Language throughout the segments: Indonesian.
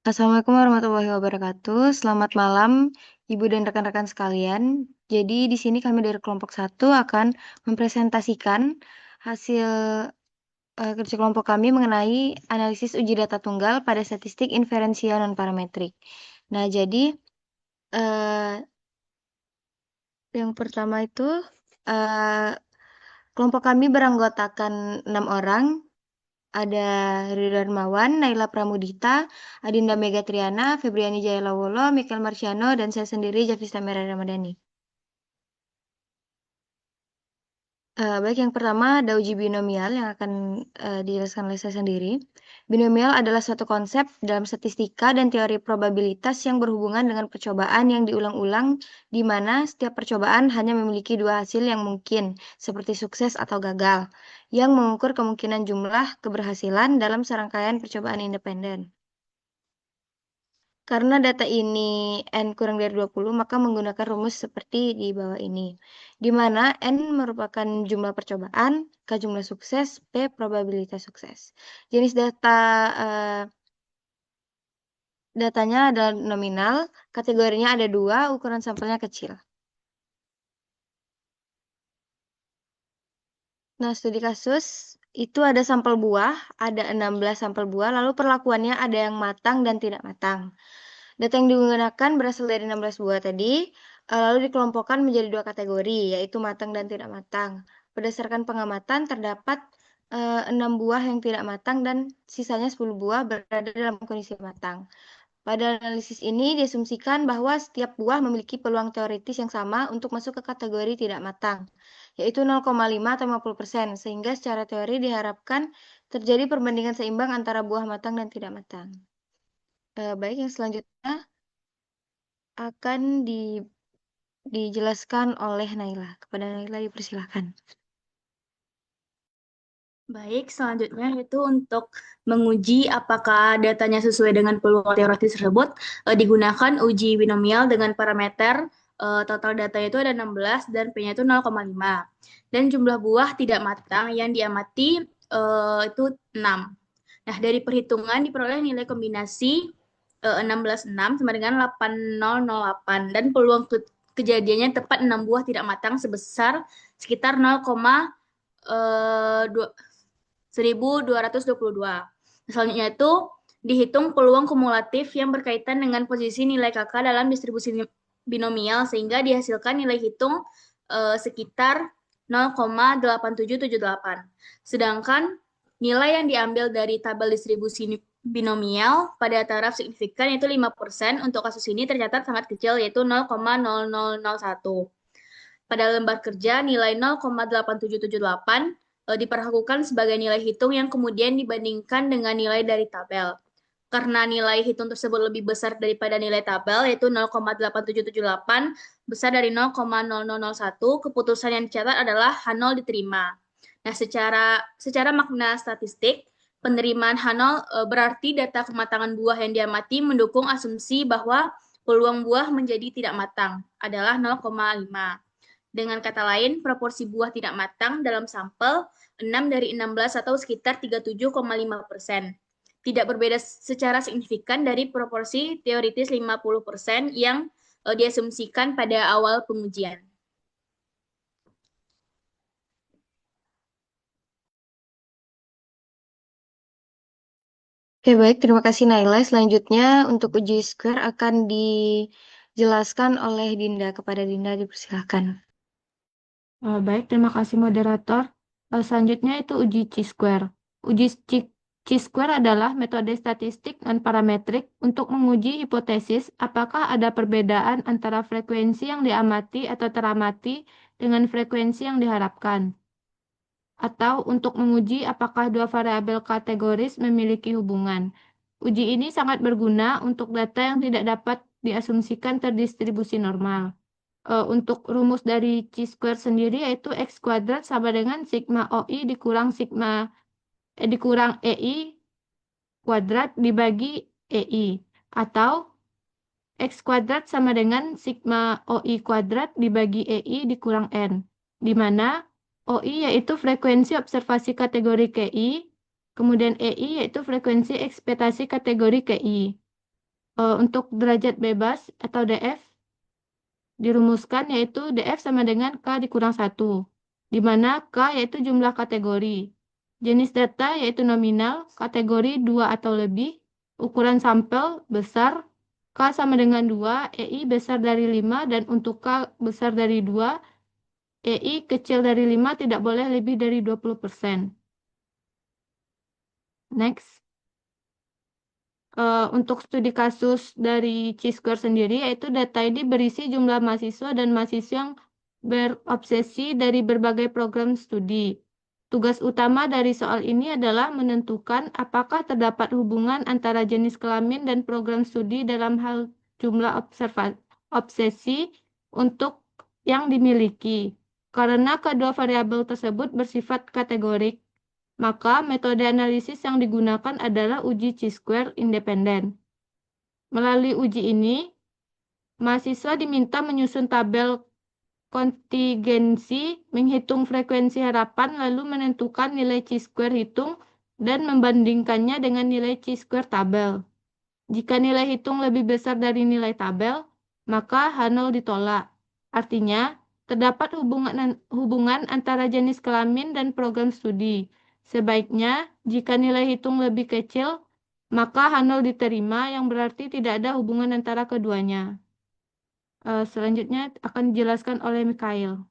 Assalamualaikum warahmatullahi wabarakatuh. Selamat malam, Ibu dan rekan-rekan sekalian. Jadi di sini kami dari kelompok 1 akan mempresentasikan hasil kerja kelompok kami mengenai analisis uji data tunggal pada statistik inferensial non parametrik. Nah, jadi eh, yang pertama itu eh, kelompok kami beranggotakan 6 orang. Ada Ridho Darmawan, Naila Pramudita, Adinda Megatriana, Febriani Jayalawolo, Michael Marciano, dan saya sendiri, Javista Merah Ramadhani. Baik, yang pertama ada uji binomial yang akan dijelaskan oleh saya sendiri. Binomial adalah suatu konsep dalam statistika dan teori probabilitas yang berhubungan dengan percobaan yang diulang-ulang, di mana setiap percobaan hanya memiliki dua hasil yang mungkin, seperti sukses atau gagal, yang mengukur kemungkinan jumlah keberhasilan dalam serangkaian percobaan independen. Karena data ini N kurang dari 20, maka menggunakan rumus seperti di bawah ini. Di mana N merupakan jumlah percobaan, K jumlah sukses, P probabilitas sukses. Jenis datanya adalah nominal, kategorinya ada 2, ukuran sampelnya kecil. Nah, studi kasus itu ada sampel buah, ada 16 sampel buah, lalu perlakuannya ada yang matang dan tidak matang. Data yang digunakan berasal dari 16 buah tadi, lalu dikelompokkan menjadi 2 kategori, yaitu matang dan tidak matang. Berdasarkan pengamatan, terdapat 6 buah yang tidak matang dan sisanya 10 buah berada dalam kondisi matang. Pada analisis ini diasumsikan bahwa setiap buah memiliki peluang teoritis yang sama untuk masuk ke kategori tidak matang, yaitu 0,5 atau 50%, sehingga secara teori diharapkan terjadi perbandingan seimbang antara buah matang dan tidak matang. Baik, yang selanjutnya akan dijelaskan oleh Naila. Kepada Naila dipersilakan. Baik, selanjutnya itu untuk menguji apakah datanya sesuai dengan peluang teoritis tersebut, digunakan uji binomial dengan parameter total datanya itu ada 16 dan P-nya itu 0,5. Dan jumlah buah tidak matang yang diamati itu 6. Nah, dari perhitungan diperoleh nilai kombinasi 16,6 sama dengan 8008 dan peluang kejadiannya tepat 6 buah tidak matang sebesar sekitar 1.222. Selanjutnya itu dihitung peluang kumulatif yang berkaitan dengan posisi nilai KK dalam distribusi binomial sehingga dihasilkan nilai hitung sekitar 0,8778. Sedangkan nilai yang diambil dari tabel distribusi binomial pada taraf signifikan yaitu 5%, untuk kasus ini tercatat sangat kecil yaitu 0,0001. Pada lembar kerja nilai 0,8778 diperlakukan sebagai nilai hitung yang kemudian dibandingkan dengan nilai dari tabel. Karena nilai hitung tersebut lebih besar daripada nilai tabel, yaitu 0,8778, besar dari 0,0001, keputusan yang dicatat adalah H0 diterima. Nah, secara makna statistik, penerimaan H0 berarti data kematangan buah yang diamati mendukung asumsi bahwa peluang buah menjadi tidak matang adalah 0,5. Dengan kata lain, proporsi buah tidak matang dalam sampel 6 dari 16 atau sekitar 37,5%. Tidak berbeda secara signifikan dari proporsi teoritis 50% yang diasumsikan pada awal pengujian. Oke, baik. Terima kasih Naila. Selanjutnya untuk uji square akan dijelaskan oleh Dinda. Kepada Dinda dipersilakan. Baik, terima kasih moderator. Selanjutnya itu uji chi-square. Uji chi-square adalah metode statistik non-parametrik untuk menguji hipotesis apakah ada perbedaan antara frekuensi yang diamati atau teramati dengan frekuensi yang diharapkan. Atau untuk menguji apakah dua variabel kategoris memiliki hubungan. Uji ini sangat berguna untuk data yang tidak dapat diasumsikan terdistribusi normal. Untuk rumus dari chi-square sendiri yaitu x kuadrat sama dengan sigma OI dikurang EI kuadrat dibagi EI, atau x kuadrat sama dengan sigma OI kuadrat dibagi EI dikurang N, di mana OI yaitu frekuensi observasi kategori KI, kemudian EI yaitu frekuensi ekspektasi kategori KI. Untuk derajat bebas atau DF dirumuskan yaitu DF sama dengan K dikurang 1, di mana K yaitu jumlah kategori. Jenis data yaitu nominal, kategori 2 atau lebih, ukuran sampel besar, K sama dengan 2, EI besar dari 5, dan untuk K besar dari 2, EI kecil dari 5 tidak boleh lebih dari 20%. Next. Untuk studi kasus dari C-square sendiri, yaitu data ini berisi jumlah mahasiswa dan mahasiswa yang berobsesi dari berbagai program studi. Tugas utama dari soal ini adalah menentukan apakah terdapat hubungan antara jenis kelamin dan program studi dalam hal jumlah obsesi untuk yang dimiliki. Karena kedua variabel tersebut bersifat kategorik, maka metode analisis yang digunakan adalah uji chi-square independen. Melalui uji ini, mahasiswa diminta menyusun tabel kontingensi, menghitung frekuensi harapan, lalu menentukan nilai chi-square hitung dan membandingkannya dengan nilai chi-square tabel. Jika nilai hitung lebih besar dari nilai tabel, maka H0 ditolak. Artinya, terdapat hubungan antara jenis kelamin dan program studi. Sebaiknya, jika nilai hitung lebih kecil, maka H0 diterima, yang berarti tidak ada hubungan antara keduanya. Selanjutnya akan dijelaskan oleh Mikhail.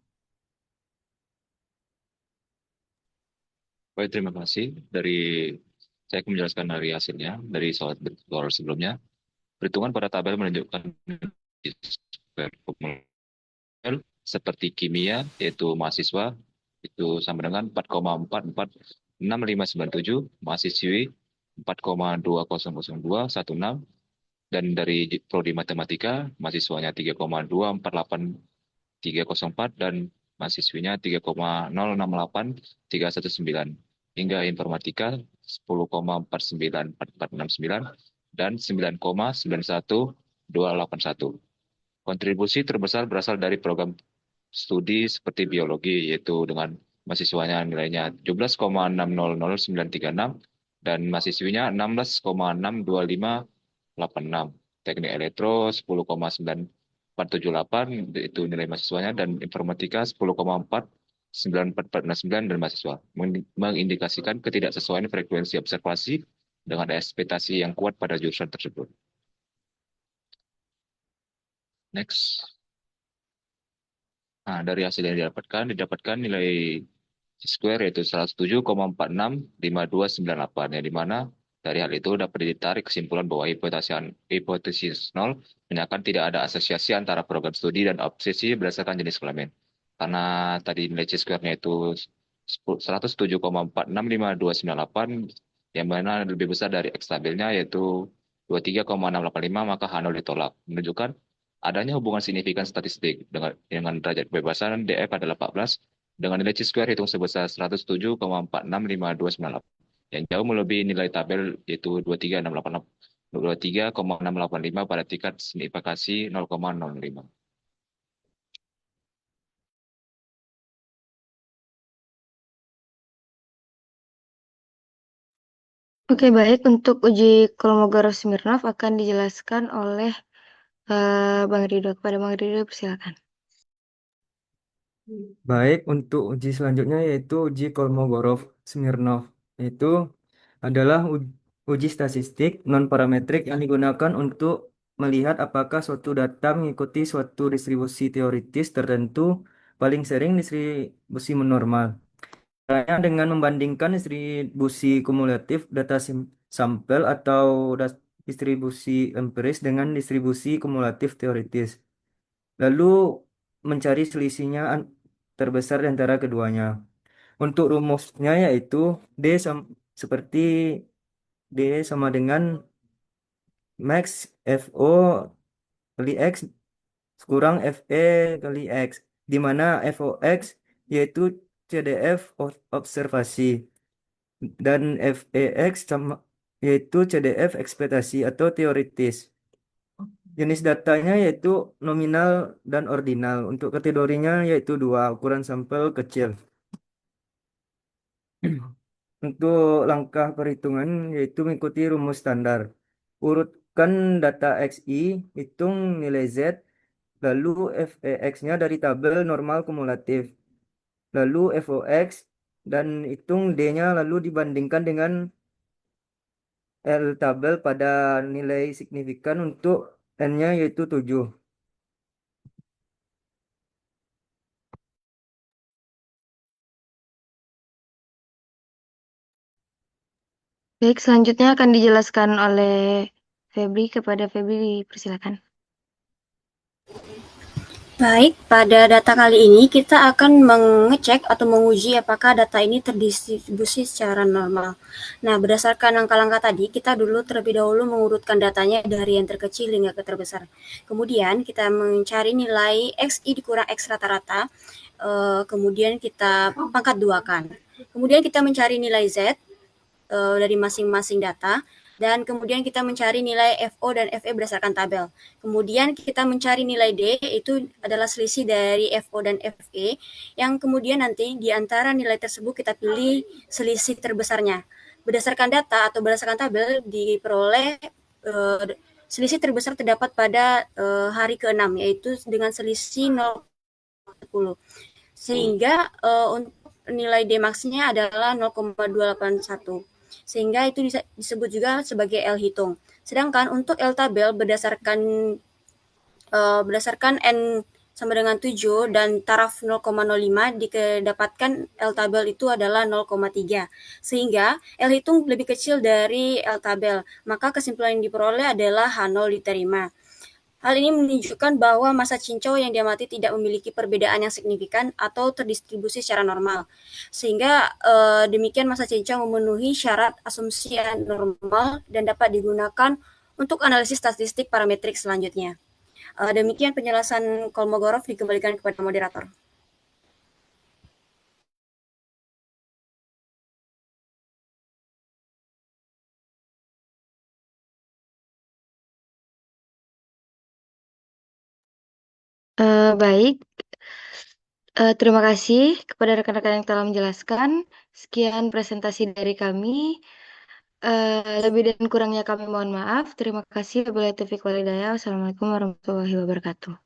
Baik, terima kasih. Saya akan menjelaskan dari hasilnya dari soal sebelumnya. Perhitungan pada tabel menunjukkan seperti kimia, yaitu mahasiswa, itu sama dengan 4,446597, mahasiswi 4,200216, dan dari prodi matematika, mahasiswanya 3,248304, dan mahasiswinya 3,068319, hingga informatika 10,494469, dan 9,91281. Kontribusi terbesar berasal dari program studi seperti biologi, yaitu dengan mahasiswanya nilainya 17,600936 dan mahasiswinya 16,62586. Teknik elektro 10,9478 itu nilai mahasiswanya, dan informatika 10,494469 dan mahasiswa, mengindikasikan ketidaksesuaian frekuensi observasi dengan ekspektasi yang kuat pada jurusan tersebut. Next. Nah, dari hasil yang didapatkan nilai square yaitu 107,465298, yang dimana dari hal itu dapat ditarik kesimpulan bahwa hipotesis nol menyatakan tidak ada asosiasi antara program studi dan obsesi berdasarkan jenis kelamin. Karena tadi nilai C-square-nya itu 107,465298, yang mana lebih besar dari X tabelnya yaitu 23,685, maka H0 ditolak. Menunjukkan adanya hubungan signifikan statistik dengan derajat kebebasan DF adalah 14 dengan nilai chi-square hitung sebesar 107,465298, yang jauh melebihi nilai tabel yaitu 23,685 pada tingkat signifikasi 0,05. Oke, baik. Untuk uji Kolmogorov-Smirnov akan dijelaskan oleh Bang Ridho. Kepada Bang Ridho, persilakan. Baik, untuk uji selanjutnya yaitu uji Kolmogorov-Smirnov. Itu adalah uji statistik non-parametrik yang digunakan untuk melihat apakah suatu data mengikuti suatu distribusi teoritis tertentu, paling sering distribusi normal. Caranya dengan membandingkan distribusi kumulatif data sampel atau distribusi empiris dengan distribusi kumulatif teoritis. Lalu mencari selisihnya terbesar di antara keduanya. Untuk rumusnya yaitu seperti D sama dengan max FO kali X kurang FE kali X, di mana FOX yaitu CDF observasi dan FEX yaitu CDF ekspektasi atau teoritis. Jenis datanya yaitu nominal dan ordinal. Untuk kategorinya yaitu 2, ukuran sampel kecil. Untuk langkah perhitungan yaitu mengikuti rumus standar. Urut masukkan data XI, hitung nilai Z, lalu FEX-nya dari tabel normal kumulatif, lalu FOX, dan hitung D-nya lalu dibandingkan dengan L tabel pada nilai signifikan untuk N-nya yaitu 7. Baik, selanjutnya akan dijelaskan oleh Febri. Kepada Febri, dipersilakan. Baik, pada data kali ini kita akan mengecek atau menguji apakah data ini terdistribusi secara normal. Nah, berdasarkan langkah-langkah tadi, kita dulu terlebih dahulu mengurutkan datanya dari yang terkecil hingga ke terbesar. Kemudian kita mencari nilai XI dikurang X rata-rata, kemudian kita pangkat duakan. Kemudian kita mencari nilai Z dari masing-masing data, dan kemudian kita mencari nilai FO dan FE berdasarkan tabel. Kemudian kita mencari nilai D, itu adalah selisih dari FO dan FE, yang kemudian nanti di antara nilai tersebut kita pilih selisih terbesarnya. Berdasarkan data atau berdasarkan tabel diperoleh selisih terbesar terdapat pada hari ke-6, yaitu dengan selisih 0,10. Sehingga untuk nilai D max-nya adalah 0,281. Sehingga itu disebut juga sebagai L hitung. Sedangkan untuk L tabel berdasarkan N sama dengan 7 dan taraf 0,05 didapatkan L tabel itu adalah 0,3. Sehingga L hitung lebih kecil dari L tabel. Maka kesimpulan yang diperoleh adalah H0 diterima. Hal ini menunjukkan bahwa massa cincau yang diamati tidak memiliki perbedaan yang signifikan atau terdistribusi secara normal. Sehingga demikian massa cincau memenuhi syarat asumsi normal dan dapat digunakan untuk analisis statistik parametrik selanjutnya. Demikian penjelasan Kolmogorov, dikembalikan kepada moderator. Baik, terima kasih kepada rekan-rekan yang telah menjelaskan. Sekian presentasi dari kami. Lebih dan kurangnya kami mohon maaf. Terima kasih. Wabillahi taufiq wal hidayah. Wassalamualaikum warahmatullahi wabarakatuh.